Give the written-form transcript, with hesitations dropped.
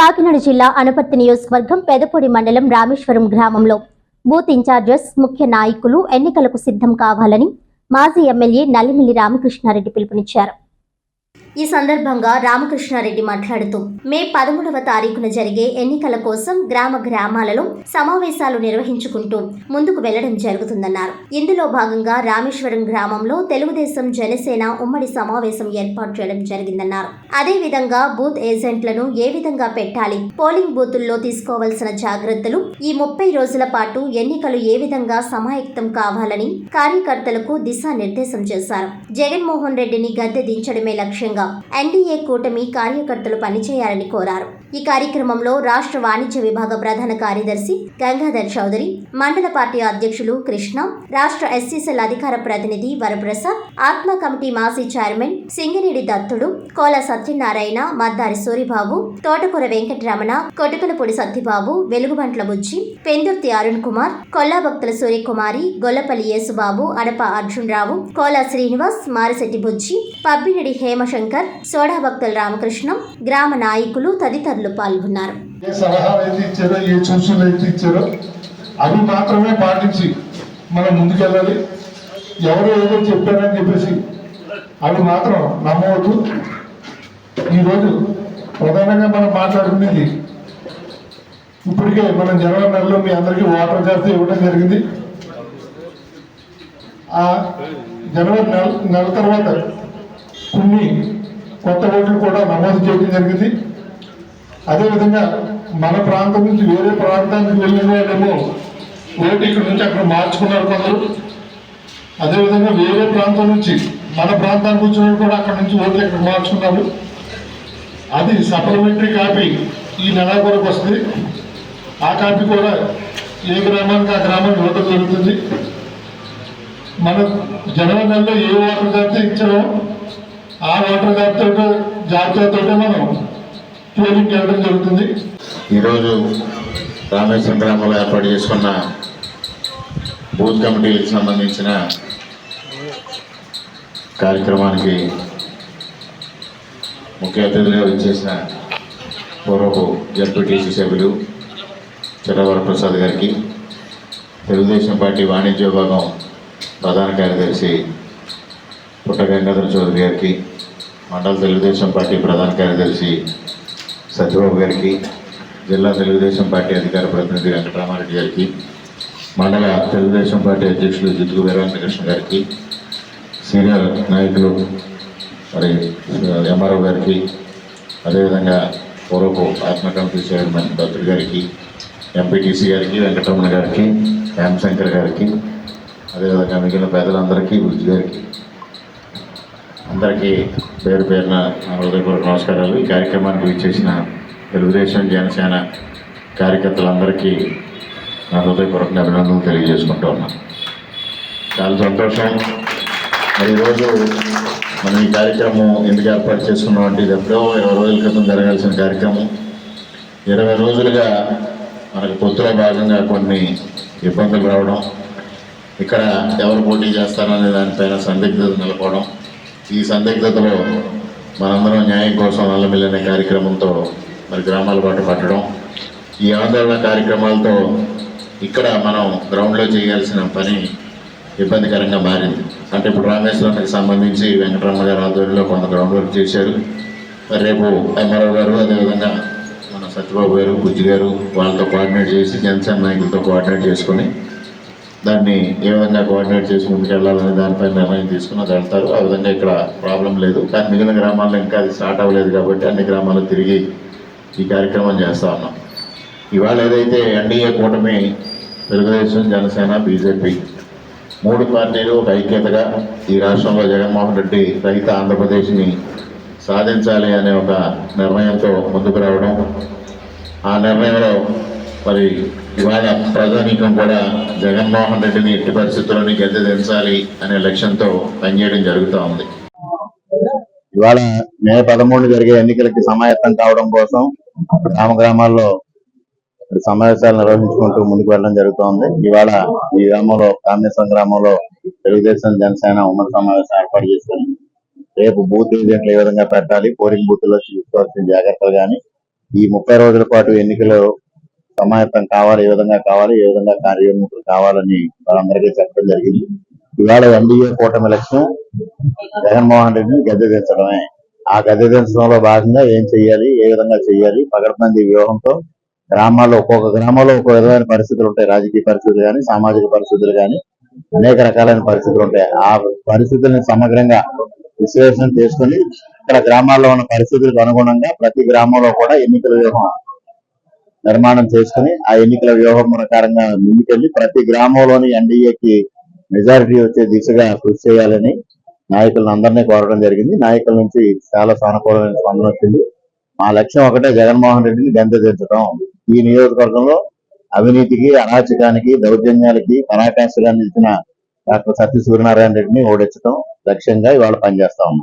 కాకినాడ జిల్లా అనపర్తి నియోజకవర్గం పెదపొడి మండలం రామేశ్వరం గ్రామంలో బూత్ ఇన్ఛార్జెస్ ముఖ్య నాయకులు ఎన్నికలకు సిద్ధం కావాలని మాజీ ఎమ్మెల్యే నల్లిమిల్లి రామకృష్ణారెడ్డి పిలుపునిచ్చారు. ఈ సందర్భంగా రామకృష్ణారెడ్డి మాట్లాడుతూ మే 13వ తారీఖున జరిగే ఎన్నికల కోసం గ్రామాలలో సమావేశాలు నిర్వహించుకుంటూ ముందుకు వెళ్లడం జరుగుతుందన్నారు. ఇందులో భాగంగా రామేశ్వరం గ్రామంలో తెలుగుదేశం జనసేన ఉమ్మడి సమావేశం ఏర్పాటు చేయడం జరిగిందన్నారు. అదేవిధంగా బూత్ ఏజెంట్లను ఏ విధంగా పెట్టాలి, పోలింగ్ బూతుల్లో తీసుకోవాల్సిన జాగ్రత్తలు, ఈ 30 రోజుల పాటు ఎన్నికలు ఏ విధంగా సమాయత్తం కావాలని కార్యకర్తలకు దిశానిర్దేశం చేశారు. జగన్మోహన్ రెడ్డిని గద్దె దించడమే లక్ష్యంగా ఎన్డీఏ కూటమి కార్యకర్తలు పనిచేయాలని కోరారు. ఈ కార్యక్రమంలో రాష్ట్ర వాణిజ్య విభాగ ప్రధాన కార్యదర్శి గంగాధర్ చౌదరి, మండల పార్టీ అధ్యక్షులు కృష్ణ, రాష్ట్ర ఎస్సీసీల అధికార ప్రతినిధి వరప్రసాద్, ఆత్మ కమిటీ మాజీ చైర్మన్ సింగినేడి దత్తుడు, కోల సత్యనారాయణ, మద్దారి సూరిబాబు, తోటకూర వెంకటరమణ, కొటకలపూడి సత్యబాబు, వెలుగుబంట్ల బుజ్జి, పెందుర్తి అరుణ్ కుమార్, కొల్లాభక్తుల సూర్యకుమారి, గొల్లపల్లి యేసుబాబు, అడప అర్జునరావు, కోల శ్రీనివాస్, మారిశెట్టి బుజ్జి, పబ్బినడి హేమశంకర్, సోడా భక్తుల రామకృష్ణ, గ్రామ నాయకులు తదితరులు పాల్గొన్నారు. అవి మాత్రమే పాటించి మనం ముందుకెళ్ళాలి. ఎవరు ఏదో చెప్పారని చెప్పేసి అవి మాత్రం నమ్మవద్దు. ఈరోజు ప్రధానంగా మనం మాట్లాడుకునేది ఇప్పటికే మనం జనవరి నెలలో మీ అందరికీ వాటర్ చేస్తే ఇవ్వడం జరిగింది. ఆ జనవరి నెల తర్వాత కొన్ని కొత్త ఓట్లు కూడా నమోదు చేయడం జరిగింది. అదేవిధంగా మన ప్రాంతం నుంచి వేరే ప్రాంతానికి వెళ్ళిన వాళ్ళేమో ఓటు ఇక్కడ నుంచి అక్కడ మార్చుకున్నారు కొందరు. అదేవిధంగా వేరే ప్రాంతం నుంచి మన ప్రాంతానికి వచ్చిన వాళ్ళు కూడా అక్కడ నుంచి ఓట్లు ఇక్కడ మార్చుకున్నారు. అది సప్లిమెంటరీ కాపీ ఈ నెల వరకు వస్తుంది. ఆ కాపీ కూడా ఏ గ్రామానికి ఆ గ్రామానికి ఇవ్వడం జరుగుతుంది. మన జనవరి నెలలో ఏ ఓటర్ జాబితా ఇచ్చారో ఆ ఓటర్ జాబితాతో మనం పోలింగ్కి వెళ్ళడం జరుగుతుంది. ఈరోజు రామేశ్వరం గ్రామంలో ఏర్పాటు చేసుకున్న బూత్ కమిటీలకు సంబంధించిన కార్యక్రమానికి ముఖ్య అతిథులుగా వచ్చేసిన పూర్వపు జడ్పీటీసీ సభ్యులు చిరవరప్రసాద్ గారికి, తెలుగుదేశం పార్టీ వాణిజ్య విభాగం ప్రధాన కార్యదర్శి పుట్ట గంగాధర్ చౌదరి గారికి, మండల తెలుగుదేశం పార్టీ ప్రధాన కార్యదర్శి సత్యబాబు గారికి, జిల్లా తెలుగుదేశం పార్టీ అధికార ప్రతినిధి వెంకటరామారెడ్డి గారికి, మండల తెలుగుదేశం పార్టీ అధ్యక్షులు జిత్తుకు వీరవంతకృష్ణ గారికి, సీనియర్ నాయకులు మరి ఎంఆర్ఓ గారికి, అదేవిధంగా పూర్వపు ఆత్మ కమిటీ చైర్మన్ దత్తుడు గారికి, ఎంపీటీసీ గారికి, వెంకటరమణ గారికి, హేమశంకర్ గారికి, అదేవిధంగా మిగిలిన పెద్దలందరికీ, బుజ్జి గారికి, అందరికీ పేరు పేరున హృదయపూర్వక నమస్కారాలు. ఈ కార్యక్రమానికి విచ్చేసిన తెలుగుదేశం జనసేన కార్యకర్తలందరికీ నా హృదయపూర్వక అభినందనలు తెలియజేసుకుంటూ ఉన్నాను. చాలా సంతోషం. మరి ఈరోజు మనం ఈ కార్యక్రమం ఎందుకు ఏర్పాటు చేసుకున్నాం అంటే, ఇది ఎప్పుడో 20 రోజుల క్రితం జరగాల్సిన కార్యక్రమం. 20 రోజులుగా మనకు పొత్తులో భాగంగా కొన్ని ఇబ్బందులు రావడం, ఇక్కడ ఎవరు పోటీ చేస్తారనే దానిపైన సందిగ్ధత నెలకొవడం, ఈ సందిగ్ధతలో మనందరం న్యాయం కోసం నల్లమిల్లి అనే కార్యక్రమంతో మరి గ్రామాల పాటు పట్టడం, ఈ ఆందోళన కార్యక్రమాలతో ఇక్కడ మనం గ్రౌండ్లో చేయాల్సిన పని ఇబ్బందికరంగా మారింది. అంటే ఇప్పుడు రామేశ్వరానికి సంబంధించి వెంకటరమణ గారు ఆధ్వర్యంలో కొంత గ్రౌండ్ వర్క్ చేశారు. మరి రేపు ఎంఆర్ఓ గారు, అదేవిధంగా మన సత్యబాబు గారు, బుజ్జి గారు వాళ్ళతో కోఆర్డినేట్ చేసి జనసేన నాయకులతో కోఆర్డినేట్ చేసుకొని దాన్ని ఏ విధంగా కోఆర్డినేట్ చేసి ముందుకెళ్ళాలనే దానిపై నిర్ణయం తీసుకుని అది వెళ్తారు. ఆ విధంగా ఇక్కడ ప్రాబ్లం లేదు. కానీ మిగిలిన గ్రామాల్లో ఇంకా అది స్టార్ట్ అవ్వలేదు కాబట్టి అన్ని గ్రామాల్లో తిరిగి ఈ కార్యక్రమం చేస్తూ ఉన్నాం. ఇవాళ ఏదైతే ఎన్డీఏ కూటమి తెలుగుదేశం, జనసేన, బీజేపీ 3 పార్టీలు ఒక ఐక్యతగా ఈ రాష్ట్రంలో జగన్మోహన్ రెడ్డి రహిత ఆంధ్రప్రదేశ్ని సాధించాలి అనే ఒక నిర్ణయంతో ముందుకు రావడం, ఆ నిర్ణయంలో మరి ఇవాళ ప్రజానీకం కూడా జగన్మోహన్ రెడ్డిని ఎట్టి పరిస్థితుల్లోని గద్దె దించాలి అనే లక్ష్యంతో పనిచేయడం జరుగుతూ ఉంది. ఇవాళ మే 13 జరిగే ఎన్నికలకి సమాయత్తం కావడం కోసం గ్రామాల్లో సమావేశాలు నిర్వహించుకుంటూ ముందుకు వెళ్ళడం జరుగుతోంది. ఇవాళ ఈ గ్రామంలో, రామేశ్వరం గ్రామంలో తెలుగుదేశం జనసేన ఉమ్మడి సమావేశం ఏర్పాటు చేసుకుని రేపు బూత్ ఏజెంట్లు ఏ విధంగా పెట్టాలి, పోలింగ్ బూత్లో తీసుకోవాల్సిన జాగ్రత్తలు కానీ, ఈ 30 రోజుల పాటు ఎన్నికలు సమాయత్తం కావాలి, ఏ విధంగా కావాలి, ఏ విధంగా కార్యోన్ముఖులు కావాలని వాళ్ళందరికీ చెప్పడం జరిగింది. ఇవాళ ఎన్డీఏ కూటమి లక్ష్యం జగన్మోహన్ రెడ్డిని గద్దె దించడమే. ఆ గద్దె దించడంలో భాగంగా ఏం చెయ్యాలి, ఏ విధంగా చెయ్యాలి, పగడబందీ వ్యూహంతో గ్రామాల్లో ఒక్కొక్క గ్రామంలో ఒక్కొక్క విధమైన పరిస్థితులు ఉంటాయి. రాజకీయ పరిస్థితులు కానీ, సామాజిక పరిస్థితులు కానీ, అనేక రకాలైన పరిస్థితులు ఉంటాయి. ఆ పరిస్థితుల్ని సమగ్రంగా విశ్లేషణ చేసుకుని ఇక్కడ గ్రామాల్లో ఉన్న పరిస్థితులకు అనుగుణంగా ప్రతి గ్రామంలో కూడా ఎన్నికల వ్యూహం నిర్మాణం చేసుకుని ఆ ఎన్నికల వ్యూహం ప్రకారంగా ముందుకెళ్లి ప్రతి గ్రామంలోని ఎన్డీఏకి మెజారిటీ వచ్చే దిశగా కృషి చేయాలని నాయకులను అందరినీ కోరడం జరిగింది. నాయకుల నుంచి చాలా సానుకూలమైన స్పందన వచ్చింది. మా లక్ష్యం ఒకటే, జగన్మోహన్ రెడ్డిని గద్దె దించడం. ఈ నియోజకవర్గంలో అవినీతికి, అరాచకానికి, దౌర్జన్యాలకి పరాకాష్ఠగా నిలిచిన డాక్టర్ సత్య సూర్యనారాయణ రెడ్డిని ఓడించడం లక్ష్యంగా ఇవాళ పనిచేస్తా ఉన్నాం.